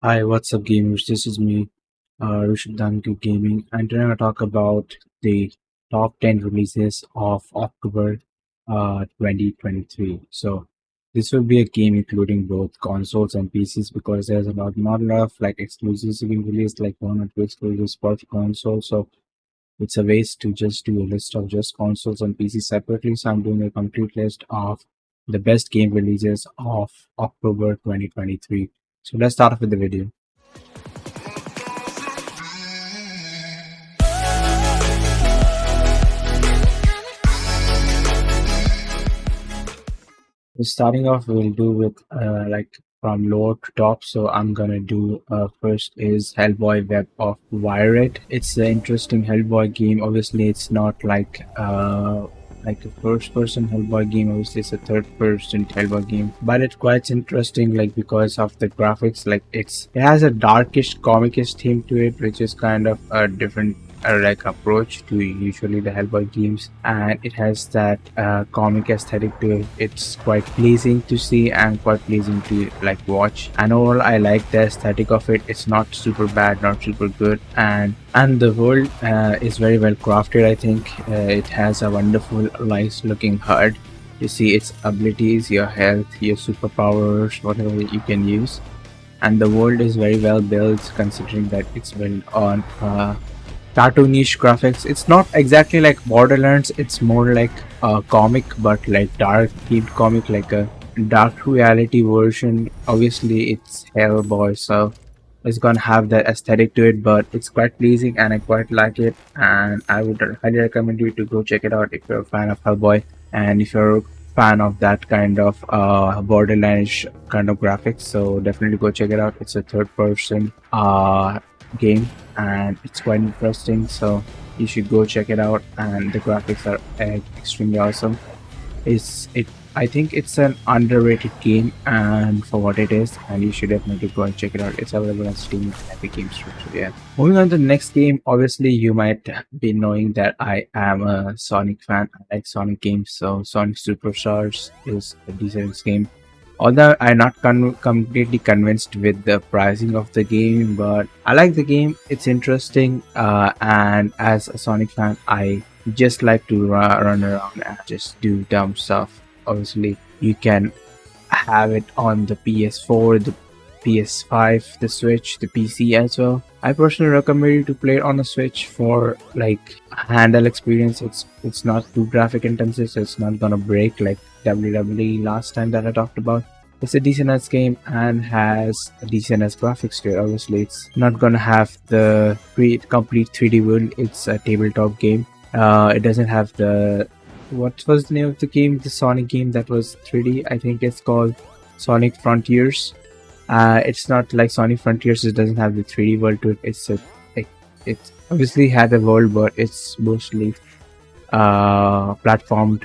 Hi, what's up, gamers? This is me, Rishab Danku Gaming, and today I'm going to talk about the top 10 releases of October 2023. So, this will be a game including both consoles and PCs because there's not a lot of like exclusives being released, like one or two exclusives for console. So, it's a waste to just do a list of just consoles and PCs separately. So, I'm doing a complete list of the best game releases of October 2023. So, let's start off with the video. Starting off, we'll do with like from lower to top. So I'm gonna do first is Hellboy Web of Wired. It's an interesting Hellboy game. Obviously, it's not like a first person Hellboy game. Obviously, it's a third person Hellboy game, but it's quite interesting. Like because of the graphics, like it has a darkish, comicish theme to it, which is kind of a different like approach to usually the Hellboy games, and it has that comic aesthetic to it. It's quite pleasing to see and quite pleasing to like watch, and overall I like the aesthetic of it. It's not super bad, not super good, and the world is very well crafted. I think it has a wonderful nice looking HUD. You see its abilities, your health, your superpowers, whatever you can use, and the world is very well built considering that it's built on cartoonish graphics. It's not exactly like Borderlands, it's more like a comic, but like dark themed comic, like a dark reality version. Obviously, it's Hellboy, so it's gonna have that aesthetic to it, but it's quite pleasing and I quite like it. And I would highly recommend you to go check it out if you're a fan of Hellboy and if you're a fan of that kind of Borderlands kind of graphics. So definitely go check it out. It's a third person game and it's quite interesting, so you should go check it out, and the graphics are extremely awesome. I think it's an underrated game and for what it is, and you should definitely go and check it out. It's available on Steam and Epic Games Store. So yeah, moving on to the next game. Obviously you might be knowing that I am a Sonic fan. I like Sonic games, so Sonic Superstars is a decent game. Although I'm not completely convinced with the pricing of the game, but I like the game. It's interesting, and as a Sonic fan, I just like to run around and just do dumb stuff. Obviously, you can have it on the PS4, the PS5, the Switch, the PC as well. I personally recommend you to play it on a Switch for like handle experience. It's not too graphic intensive, so it's not gonna break like WWE last time that I talked about. It's a decent as game and has a decent as graphics to it. Obviously, it's not gonna have the complete 3D world. It's a tabletop game. It doesn't have the what was the name of the game? The Sonic game that was 3D. I think it's called Sonic Frontiers. It's not like Sonic Frontiers. It doesn't have the 3D world to it. It obviously had a world, but it's mostly platformer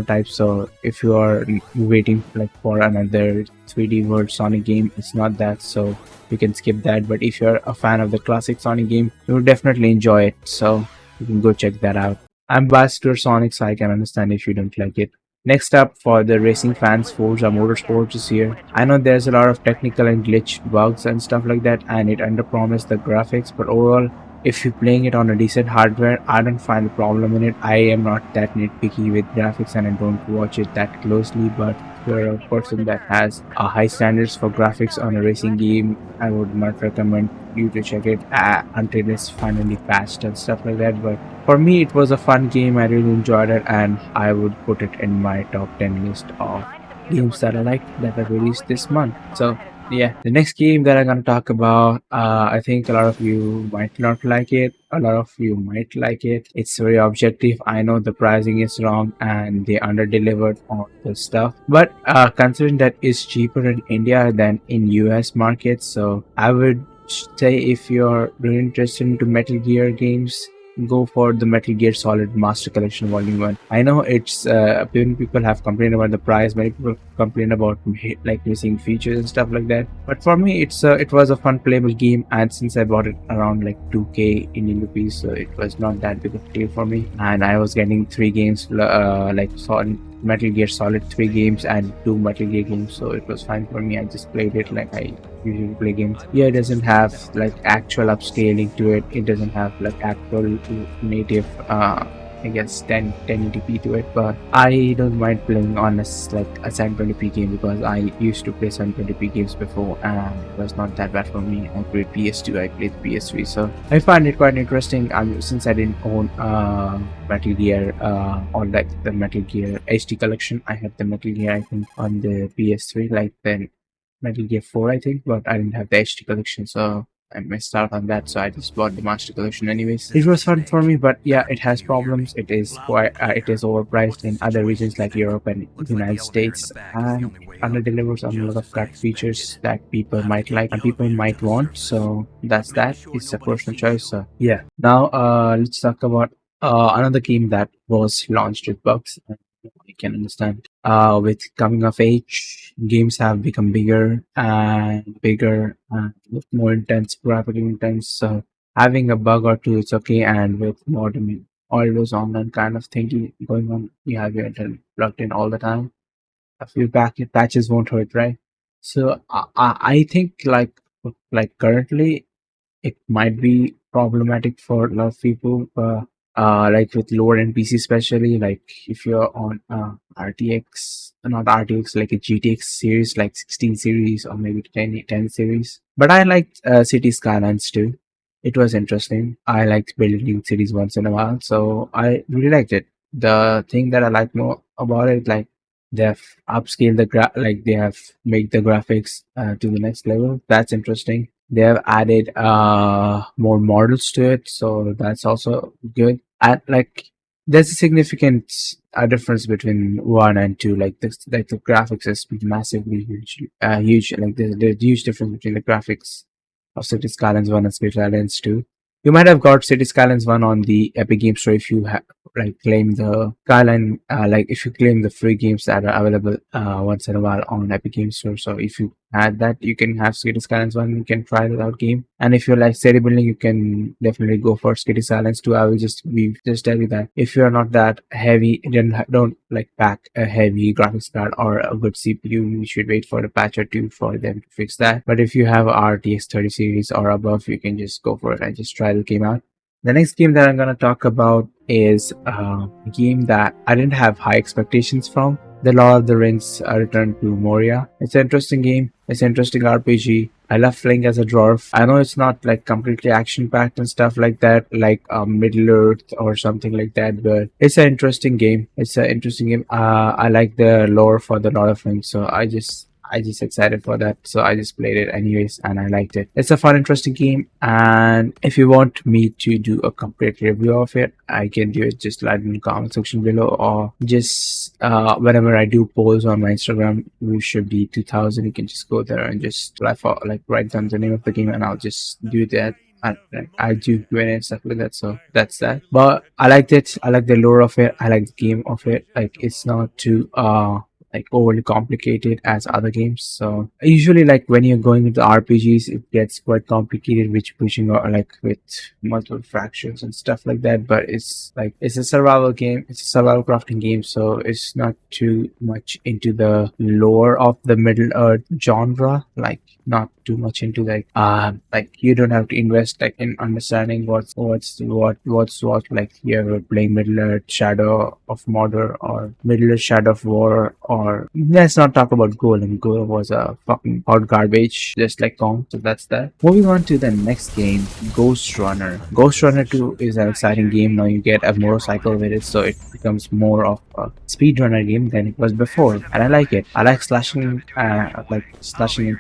type. So if you are waiting like for another 3D world Sonic game, it's not that, so you can skip that. But if you're a fan of the classic Sonic game, you'll definitely enjoy it, so you can go check that out. I'm biased to Sonic, so I can understand if you don't like it. Next up, for the racing fans, Forza Motorsport is here. I know there's a lot of technical and glitch bugs and stuff like that, and it underpromised the graphics, but overall, if you're playing it on a decent hardware, I don't find a problem in it. I am not that nitpicky with graphics and I don't watch it that closely, but if you're a person that has a high standards for graphics on a racing game, I would not recommend you to check it until it's finally patched and stuff like that. But for me, it was a fun game. I really enjoyed it, and I would put it in my top 10 list of games that I liked that are released this month. So yeah, the next game that I'm gonna talk about, I think a lot of you might not like it. A lot of you might like it. It's very objective. I know the pricing is wrong and they under-delivered on the stuff, but considering that it's cheaper in India than in US markets, so I would say if you're really interested into Metal Gear games, go for the Metal Gear Solid Master Collection Volume 1. I know it's many people have complained about the price. Many people complain about like missing features and stuff like that. But for me, it was a fun playable game, and since I bought it around like 2k Indian rupees, so it was not that big of a deal for me. And I was getting 3 games, like solid Metal Gear Solid 3 games and 2 Metal Gear games, so it was fine for me. I just played it like I usually play games. Yeah, it doesn't have like actual upscaling to it. It doesn't have like actual native I guess 1080p to it, but I don't mind playing on a 720p game because I used to play 720p games before and it was not that bad for me. I played PS2, I played PS3, so I find it quite interesting. Since I didn't own Metal Gear or like the Metal Gear HD collection, I have the Metal Gear I think on the PS3, like then Metal Gear 4 I think, but I didn't have the HD collection, so I missed out on that, so I just bought the Master Collection anyways. It was fun for me, but yeah, it has problems. It is it is overpriced in other regions like Europe and the United States, and under delivers on a lot of that features that people might like and people might want. So that's that. It's a personal choice. So yeah. Now let's talk about another game that was launched with bugs. I can understand. With coming of age, games have become bigger and bigger and with more intense, graphically intense. So having a bug or two, it's okay. And with modern, always online kind of thing going on, you have your internet plugged in all the time. A few patches won't hurt, right? So I think like currently it might be problematic for a lot of people, like with lower end PC, especially like if you're on RTX, not RTX, like a GTX series, like 16 series or maybe 10 series. But I liked City Skylines too. It was interesting. I liked building cities once in a while, so I really liked it. The thing that I like more about it, like they have upscaled like they have made the graphics to the next level. That's interesting. They have added more models to it, so that's also good. And like there's a significant difference between 1 and 2. Like this, like the graphics is massively huge. Like there's huge difference between the graphics of City Skylines 1 and City Skylines 2. You might have got City Skylines 1 on the Epic Games Store if you like claim the Skyline, like if you claim the free games that are available once in a while on Epic Games Store. So if you add that, you can have City Skylines 1, you can try it out game. And if you like city building, you can definitely go for City Skylines 2. I will just tell you that if you're not that heavy, don't like pack a heavy graphics card or a good CPU, you should wait for the patch or two for them to fix that. But if you have a RTX 30 series or above, you can just go for it and just try the game out. The next game that I'm going to talk about is a game that I didn't have high expectations from. The Lord of the Rings Return to Moria. It's an interesting game. It's an interesting RPG. I love playing as a dwarf. I know it's not like completely action packed and stuff like that, like Middle Earth or something like that, but it's an interesting game. I like the lore for the Lord of the Rings, so I just excited for that, so I just played it anyways and I liked it. It's a fun, interesting game, and if you want me to do a complete review of it, I can do it. Just like in the comment section below, or just whenever I do polls on my Instagram, we should be 2000. You can just go there and just write down the name of the game, and I'll just do that. I do Q&A and stuff like that, so that's that. But I liked it. I like the lore of it. I like the game of it. Like it's not too like overly complicated as other games. So usually like when you're going into RPGs, it gets quite complicated, which pushing or like with multiple fractions and stuff like that. But it's a survival game. It's a survival crafting game, so it's not too much into the lore of the Middle Earth genre. Like not too much into like you don't have to invest like in understanding what's what. Like you're playing Middle Earth Shadow of Mordor or Middle Earth Shadow of War, or let's not talk about Golem. Golem was a fucking hot garbage, just like Kong. So that's that. Moving on to the next game, Ghost Runner. Ghost Runner 2 is an exciting game. Now you get a motorcycle with it, so it becomes more of a speedrunner game than it was before, and I like it. I like slashing and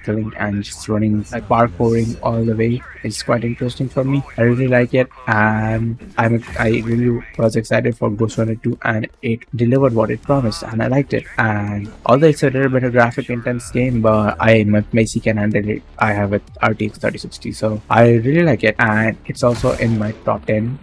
killing and just running, like parkouring all the way. It's quite interesting for me. I really like it, and I really was excited for Ghost Runner 2, and it delivered what it promised, and I liked it. And and although it's a little bit of graphic intense game, but my PC can handle it. I have a RTX 3060, so I really like it, and it's also in my top 10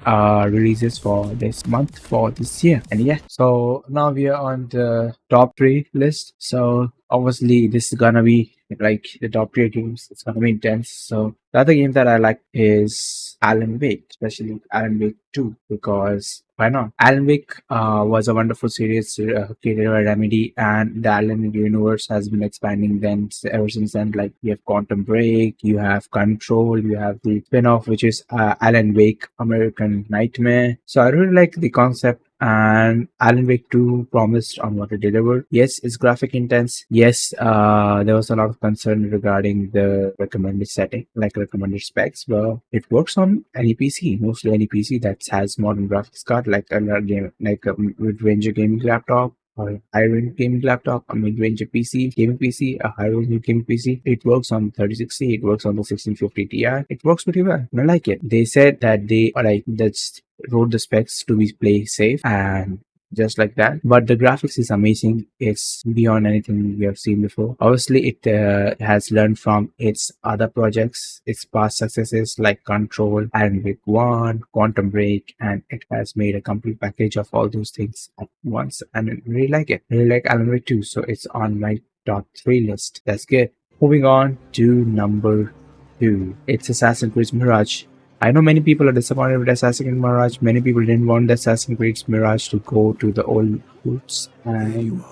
releases for this month, for this year. And yeah, so now we are on the top 3 list. So obviously this is gonna be like the top 3 games. It's gonna be intense. So the other game that I like is Alan Wake, especially Alan Wake 2, because why not? Alan Wake was a wonderful series created by Remedy, and the Alan Wake universe has been expanding then ever since then. Like you have Quantum Break, you have Control, you have the spin-off which is Alan Wake American Nightmare. So I really like the concept, and Alan Wake 2 promised on what it delivered. Yes, it's graphic intense. Yes, there was a lot of concern regarding the recommended setting, like recommended specs, but it works on any PC, mostly any PC that has modern graphics card, like a game, like a mid-range gaming laptop, or high-range gaming laptop, a mid-range PC, gaming PC, a high-range gaming PC. It works on 3060, it works on the 1650 Ti. It works pretty well. I like it. They said that they that's wrote the specs to be play safe and just like that, but the graphics is amazing. It's beyond anything we have seen before. Obviously it has learned from its other projects, its past successes like Control, Alan Wake 1, Quantum Break, and it has made a complete package of all those things at once, and I really like it. I really like Alan Wake 2, so it's on my top 3 list. That's good. Moving on to number 2, it's Assassin's Creed Mirage. I know many people are disappointed with Assassin's Creed Mirage. Many people didn't want the Assassin's Creed Mirage to go to the old roots, and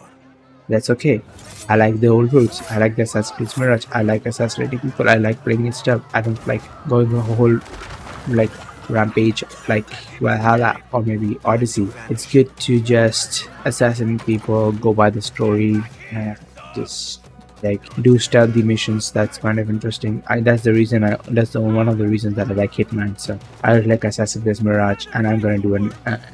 that's okay. I like the old roots. I like the Assassin's Creed Mirage. I like assassinating people. I like playing it stuff. I don't like going a whole like rampage like Valhalla or maybe Odyssey. It's good to just assassinate people, go by the story, and just like do stealthy missions. That's kind of interesting. That's the reason one of the reasons that I like Hitman. So I like Assassin's Creed Mirage, and I'm gonna do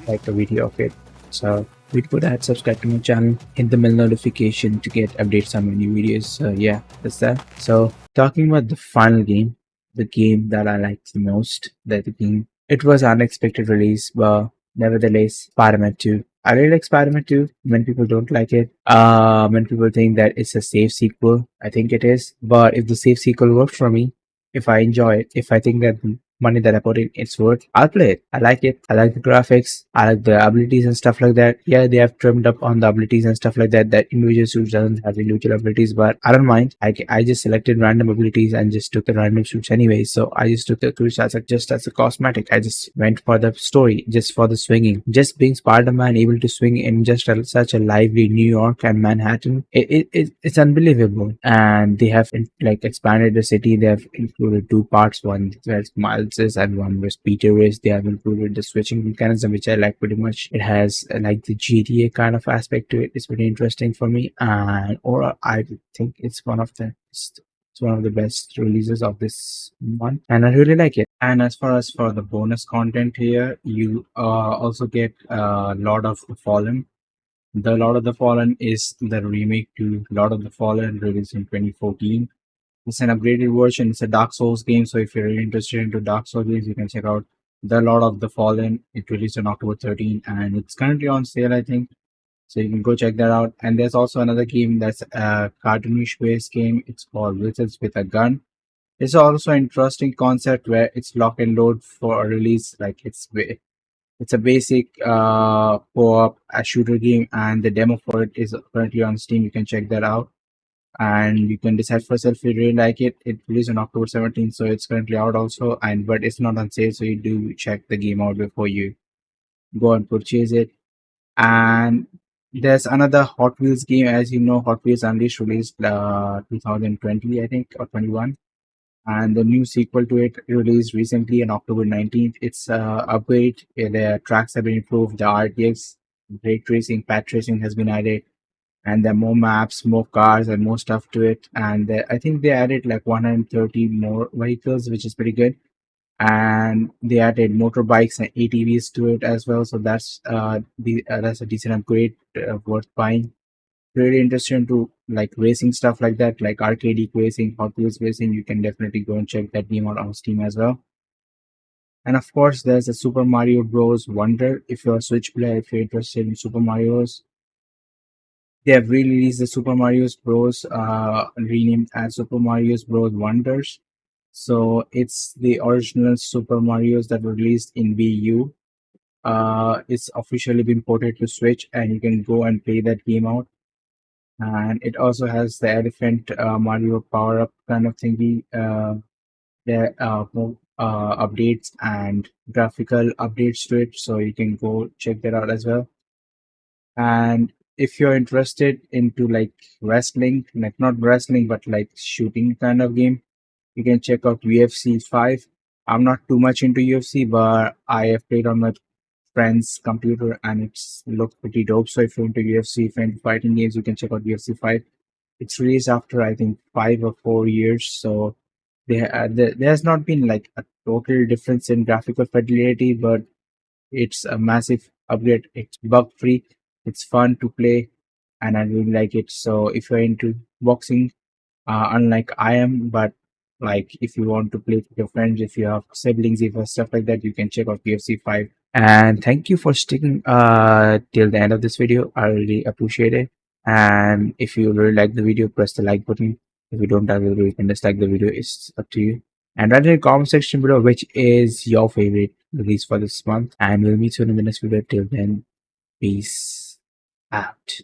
like a video of it. So before that, subscribe to my channel, hit the bell notification to get updates on my new videos. So yeah, that's that. So talking about the final game, the game that I liked the most, it was unexpected release, but nevertheless, Spider-Man 2. I really like Spider-Man 2. Many people don't like it. Many people think that it's a safe sequel. I think it is. But if the safe sequel works for me, if I enjoy it, if I think that the money that I put in it's worth, I'll play it. I like it. I like the graphics. I like the abilities and stuff like that. Yeah, they have trimmed up on the abilities and stuff like that. That individual suits doesn't have individual abilities, but I don't mind. I just selected random abilities and just took the random suits anyway. So I just took the suits just as a cosmetic. I just went for the story, just for the swinging. Just being Spider-Man able to swing in just such a lively New York and Manhattan, it's unbelievable. And they have like expanded the city. They have included 2 parts, one where Miles is and one where Peter is. They have included the switching mechanism, which I like pretty much. It has like the GTA kind of aspect to it. It's pretty interesting for me, and or I think it's one of the best releases of this month, and I really like it. And as far as for the bonus content here, you also get Lord of the Fallen. The Lord of the Fallen is the remake to Lord of the Fallen, released in 2014. It's an upgraded version. It's a Dark Souls game, so if you're really interested into Dark Souls games, you can check out The Lord of the Fallen. It released on October 13, and it's currently on sale, I think. So you can go check that out. And there's also another game that's a cartoonish based game. It's called Wizards with a Gun. It's also an interesting concept where it's lock and load for a release. Like it's a basic co-op a shooter game, and the demo for it is currently on Steam. You can check that out, and you can decide for yourself if you really like it. It released on October 17th, so it's currently out also, and but it's not on sale, so you do check the game out before you go and purchase it. And there's another Hot Wheels game. As you know, Hot Wheels Unleashed released 2020, I think, or 21, and the new sequel to it released recently on October 19th. It's upgrade. The tracks have been improved, the RTX, ray tracing, path tracing has been added, and there are more maps, more cars, and more stuff to it. And I think they added like 130 more vehicles, which is pretty good. And they added motorbikes and ATVs to it as well. So that's that's a decent upgrade, worth buying. Really interested into like racing stuff like that, like arcade racing, Hot Wheels racing. You can definitely go and check that game out on Steam as well. And of course, there's a Super Mario Bros. Wonder. If you're a Switch player, if you're interested in Super Mario's, They have re-released the Super Mario Bros. Renamed as Super Mario Bros. Wonders. So it's the original Super Mario's that were released in Wii U. It's officially been ported to Switch, and you can go and play that game out. And it also has the Elephant Mario power up kind of thingy. There are more updates and graphical updates to it, so you can go check that out as well. And if you're interested into like wrestling, like not wrestling, but like shooting kind of game, you can check out UFC 5. I'm not too much into UFC, but I have played on my friend's computer and it's looked pretty dope. So if you're into UFC, if you're into fighting games, you can check out UFC 5. It's released after I think 5 or 4 years, so there has not been like a total difference in graphical fidelity, but it's a massive upgrade. It's bug free. It's fun to play, and I really like it. So if you're into boxing, unlike I am, but like if you want to play with your friends, if you have siblings, if you have stuff like that, you can check out UFC 5. And thank you for sticking till the end of this video. I really appreciate it. And if you really like the video, press the like button. If you don't like the video, you can dislike the video. It's up to you. And write in the comment section below which is your favorite release for this month. And we'll meet you in the next video. Till then, peace out.